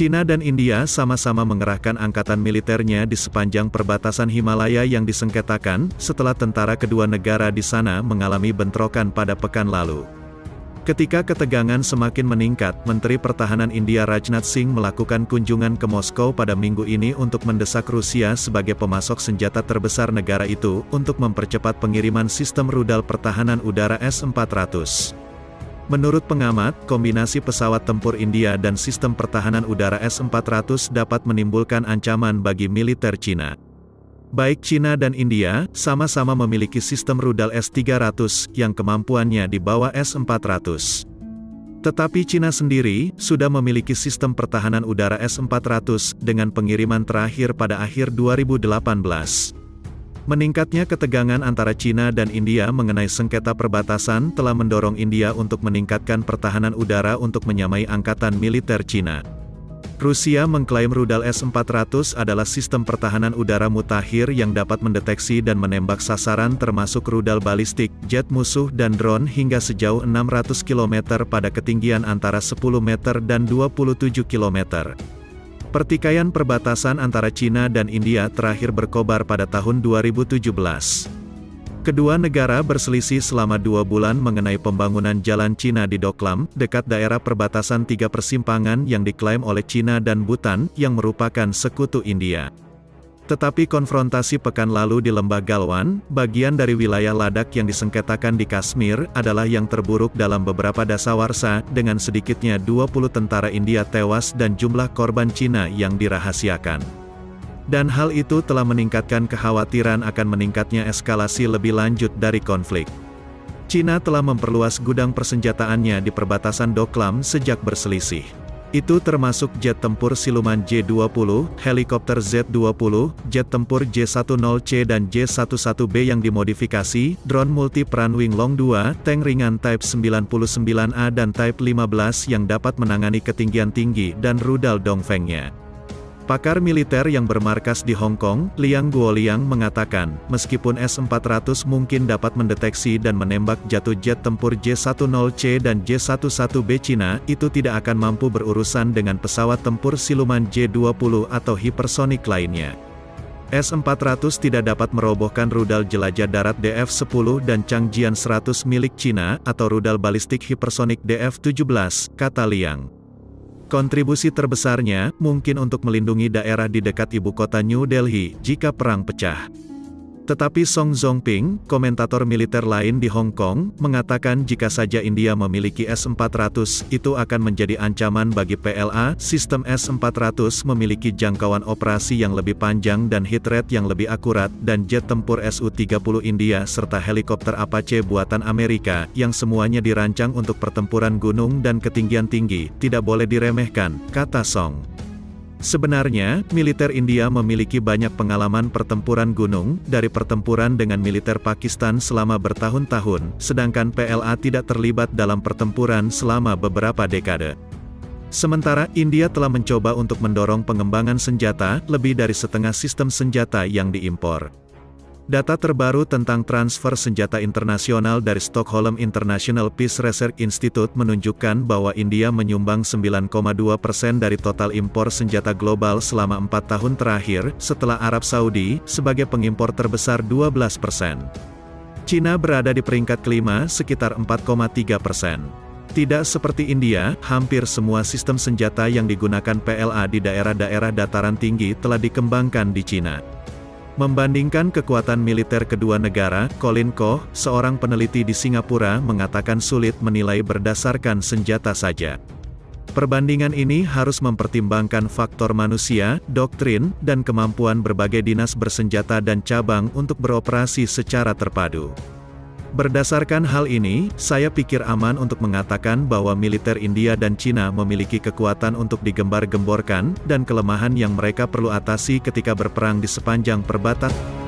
Cina dan India sama-sama mengerahkan angkatan militernya di sepanjang perbatasan Himalaya yang disengketakan, setelah tentara kedua negara di sana mengalami bentrokan pada pekan lalu. Ketika ketegangan semakin meningkat, Menteri Pertahanan India Rajnath Singh melakukan kunjungan ke Moskow pada minggu ini untuk mendesak Rusia sebagai pemasok senjata terbesar negara itu, untuk mempercepat pengiriman sistem rudal pertahanan udara S-400. Menurut pengamat, kombinasi pesawat tempur India dan sistem pertahanan udara S-400 dapat menimbulkan ancaman bagi militer Cina. Baik Cina dan India, sama-sama memiliki sistem rudal S-300, yang kemampuannya di bawah S-400. Tetapi Cina sendiri, sudah memiliki sistem pertahanan udara S-400, dengan pengiriman terakhir pada akhir 2018. Meningkatnya ketegangan antara Cina dan India mengenai sengketa perbatasan telah mendorong India untuk meningkatkan pertahanan udara untuk menyamai angkatan militer Cina. Rusia mengklaim rudal S-400 adalah sistem pertahanan udara mutakhir yang dapat mendeteksi dan menembak sasaran termasuk rudal balistik, jet musuh dan drone hingga sejauh 600 km pada ketinggian antara 10 meter dan 27 km. Pertikaian perbatasan antara Cina dan India terakhir berkobar pada tahun 2017. Kedua negara berselisih selama 2 bulan mengenai pembangunan jalan Cina di Doklam, dekat daerah perbatasan 3 persimpangan yang diklaim oleh Cina dan Bhutan, yang merupakan sekutu India. Tetapi konfrontasi pekan lalu di Lembah Galwan, bagian dari wilayah Ladakh yang disengketakan di Kashmir, adalah yang terburuk dalam beberapa dasawarsa, dengan sedikitnya 20 tentara India tewas dan jumlah korban Cina yang dirahasiakan. Dan hal itu telah meningkatkan kekhawatiran akan meningkatnya eskalasi lebih lanjut dari konflik. Cina telah memperluas gudang persenjataannya di perbatasan Doklam sejak berselisih. Itu termasuk jet tempur siluman J-20, helikopter Z-20, jet tempur J-10C dan J-11B yang dimodifikasi, drone multi-peran Wing Long 2, tank ringan Type 99A dan Type 15 yang dapat menangani ketinggian tinggi, dan rudal Dongfengnya. Pakar militer yang bermarkas di Hong Kong, Liang Guoliang mengatakan, meskipun S-400 mungkin dapat mendeteksi dan menembak jatuh jet tempur J-10C dan J-11B Cina, itu tidak akan mampu berurusan dengan pesawat tempur siluman J-20 atau hipersonik lainnya. S-400 tidak dapat merobohkan rudal jelajah darat DF-10 dan Changjian 100 milik Cina, atau rudal balistik hipersonik DF-17, kata Liang. Kontribusi terbesarnya, mungkin untuk melindungi daerah di dekat ibu kota New Delhi, jika perang pecah. Tetapi Song Zongping, komentator militer lain di Hong Kong, mengatakan jika saja India memiliki S-400, itu akan menjadi ancaman bagi PLA. Sistem S-400 memiliki jangkauan operasi yang lebih panjang dan hit rate yang lebih akurat, dan jet tempur Su-30 India serta helikopter Apache buatan Amerika, yang semuanya dirancang untuk pertempuran gunung dan ketinggian tinggi, tidak boleh diremehkan, kata Song. Sebenarnya, militer India memiliki banyak pengalaman pertempuran gunung, dari pertempuran dengan militer Pakistan selama bertahun-tahun, sedangkan PLA tidak terlibat dalam pertempuran selama beberapa dekade. Sementara, India telah mencoba untuk mendorong pengembangan senjata, lebih dari setengah sistem senjata yang diimpor. Data terbaru tentang transfer senjata internasional dari Stockholm International Peace Research Institute menunjukkan bahwa India menyumbang 9,2% dari total impor senjata global selama 4 tahun terakhir, setelah Arab Saudi, sebagai pengimpor terbesar 12%. Cina berada di peringkat kelima, sekitar 4,3%. Tidak seperti India, hampir semua sistem senjata yang digunakan PLA di daerah-daerah dataran tinggi telah dikembangkan di Cina. Membandingkan kekuatan militer kedua negara, Colin Koh, seorang peneliti di Singapura, mengatakan sulit menilai berdasarkan senjata saja. Perbandingan ini harus mempertimbangkan faktor manusia, doktrin, dan kemampuan berbagai dinas bersenjata dan cabang untuk beroperasi secara terpadu. Berdasarkan hal ini, saya pikir aman untuk mengatakan bahwa militer India dan Cina memiliki kekuatan untuk digembar-gemborkan, dan kelemahan yang mereka perlu atasi ketika berperang di sepanjang perbatasan.